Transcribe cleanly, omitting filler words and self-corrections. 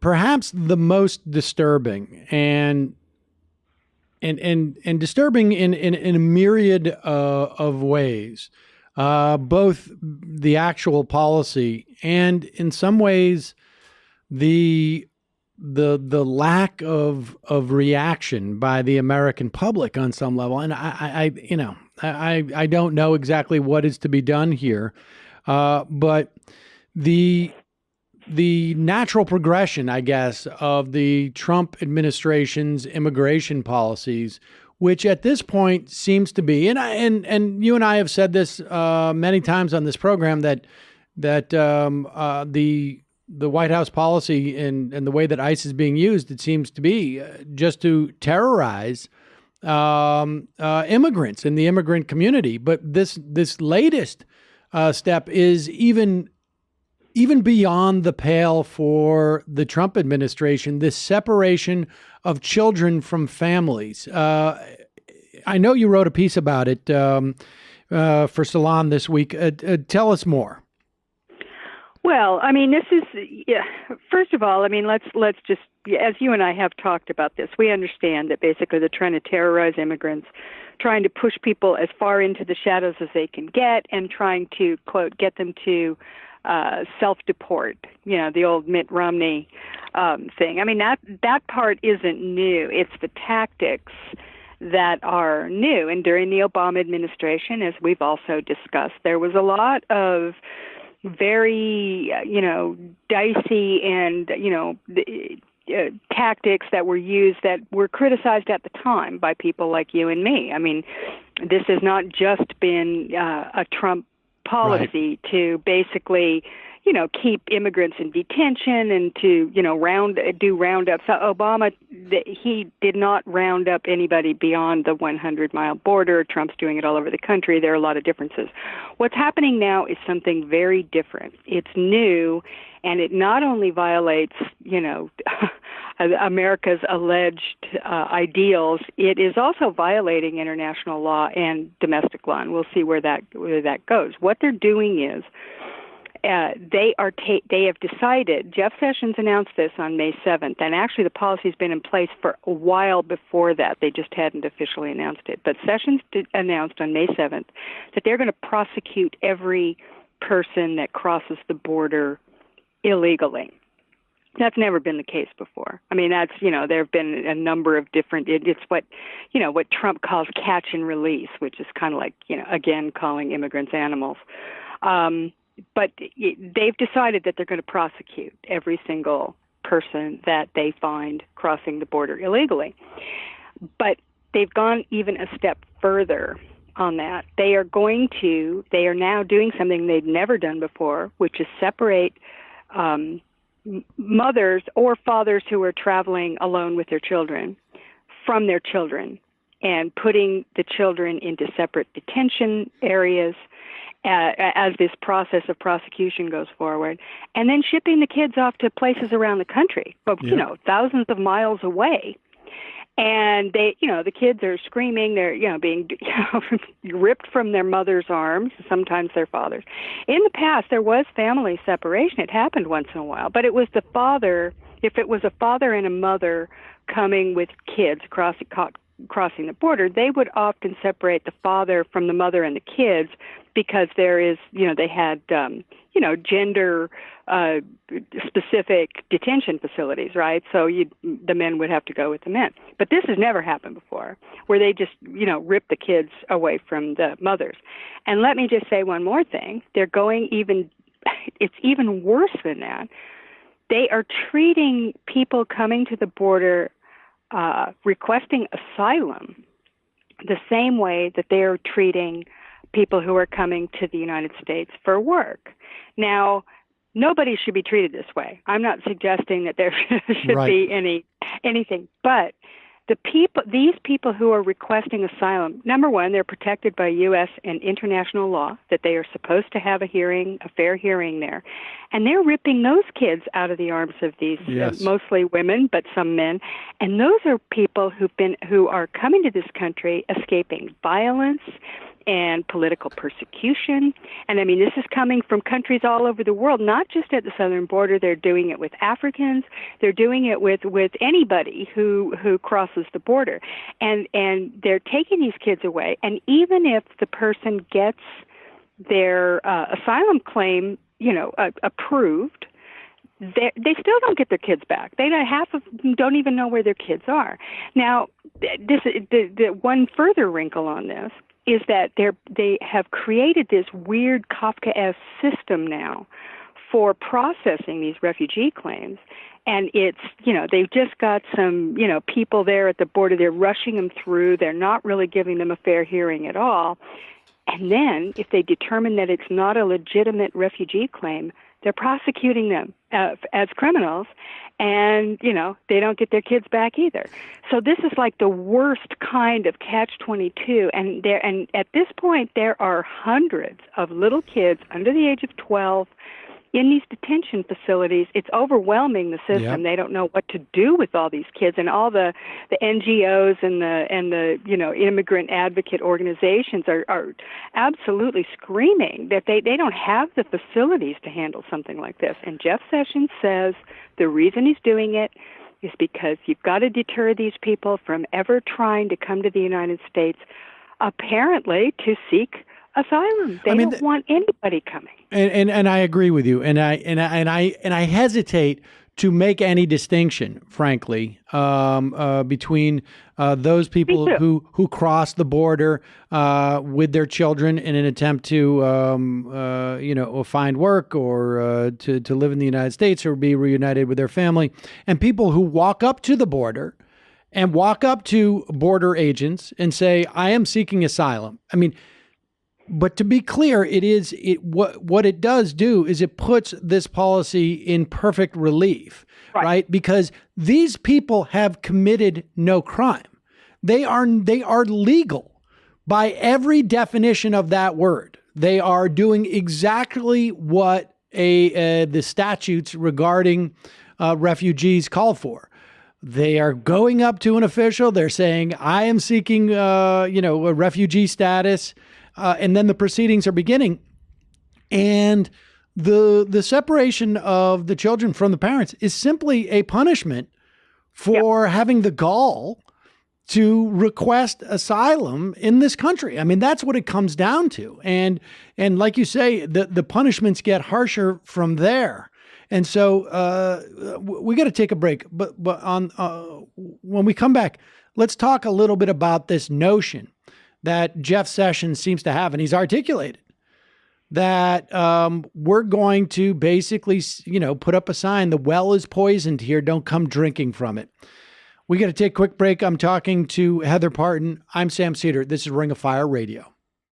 perhaps the most disturbing and disturbing in a myriad of ways, both the actual policy and in some ways the lack of reaction by the American public on some level. And I don't know exactly what is to be done here, but the natural progression, I guess, of the Trump administration's immigration policies, which at this point seems to be, and you and I have said this many times on this program, that the White House policy and the way that ICE is being used, it seems to be just to terrorize immigrants in the immigrant community. But this latest step is even beyond the pale for the Trump administration, this separation of children from families. I know you wrote a piece about it for Salon this week. Tell us more. Well, I mean, this is, first of all, I mean, let's just, as you and I have talked about this, we understand that basically they're trying to terrorize immigrants, trying to push people as far into the shadows as they can get, and trying to, quote, get them to self-deport, the old Mitt Romney thing. I mean, that part isn't new. It's the tactics that are new. And during the Obama administration, as we've also discussed, there was a lot of very, dicey and, tactics that were used that were criticized at the time by people like you and me. I mean, this has not just been a Trump policy to basically, keep immigrants in detention and to, do roundups. So Obama, he did not round up anybody beyond the 100-mile border. Trump's doing it all over the country. There are a lot of differences. What's happening now is something very different. It's new, and it not only violates, America's alleged ideals, it is also violating international law and domestic law, and we'll see where that goes. What they're doing is they have decided. Jeff Sessions announced this on May 7th, and actually the policy's been in place for a while before that. They just hadn't officially announced it. But Sessions announced on May 7th that they're going to prosecute every person that crosses the border illegally. That's never been the case before. I mean, there have been a number of different, it's what Trump calls catch and release, which is kind of like, again, calling immigrants animals. But they've decided that they're going to prosecute every single person that they find crossing the border illegally. But they've gone even a step further on that. They are now doing something they'd never done before, which is separate mothers or fathers who are traveling alone with their children from their children, and putting the children into separate detention areas as this process of prosecution goes forward, and then shipping the kids off to places around the country, but thousands of miles away. And they, the kids are screaming. They're, being ripped from their mother's arms, sometimes their father's. In the past, there was family separation. It happened once in a while, but it was the father. If it was a father and a mother coming with kids crossing the border, they would often separate the father from the mother and the kids, because there is, they had, gender specific detention facilities, right? So the men would have to go with the men. But this has never happened before, where they just, rip the kids away from the mothers. And let me just say one more thing. They're going it's even worse than that. They are treating people coming to the border requesting asylum the same way that they are treating people who are coming to the United States for work. Now, nobody should be treated this way. I'm not suggesting that there should be anything, but these people who are requesting asylum, number one, they're protected by U.S. and international law, that they are supposed to have a fair hearing there. And they're ripping those kids out of the arms of these, mostly women, but some men. And those are people who are coming to this country escaping violence and political persecution. And I mean, this is coming from countries all over the world, not just at the southern border. They're doing it with Africans. They're doing it with anybody who crosses the border. And they're taking these kids away. And even if the person gets their asylum claim, approved, they still don't get their kids back. Half of them don't even know where their kids are. Now, the one further wrinkle on this is that they have created this weird Kafkaesque system now for processing these refugee claims. And it's, they've just got some, people there at the border. They're rushing them through. They're not really giving them a fair hearing at all. And then if they determine that it's not a legitimate refugee claim, they're prosecuting them as criminals, and, they don't get their kids back either. So this is like the worst kind of catch-22, and at this point there are hundreds of little kids under the age of 12 in these detention facilities. It's overwhelming, the system. Yep. They don't know what to do with all these kids, and all the NGOs and the immigrant advocate organizations are absolutely screaming that they don't have the facilities to handle something like this. And Jeff Sessions says the reason he's doing it is because you've got to deter these people from ever trying to come to the United States, apparently to seek asylum. They don't want anybody coming. And I agree with you. And I hesitate to make any distinction, frankly, between those people who cross the border with their children in an attempt to find work or to live in the United States or be reunited with their family, and people who walk up to the border and walk up to border agents and say, "I am seeking asylum." I mean, but to be clear, what it does do is it puts this policy in perfect relief, right? Because these people have committed no crime. They are legal by every definition of that word. They are doing exactly what the statutes regarding refugees call for. They are going up to an official. They're saying, "I am seeking, a refugee status." And then the proceedings are beginning, and the separation of the children from the parents is simply a punishment for having the gall to request asylum in this country. I mean, that's what it comes down to. And like you say, the punishments get harsher from there. And so we got to take a break. But on when we come back, let's talk a little bit about this notion that Jeff Sessions seems to have, and he's articulated, that we're going to basically, put up a sign, the well is poisoned here, don't come drinking from it. We got to take a quick break. I'm talking to Heather Parton. I'm Sam Seder. This is Ring of Fire Radio.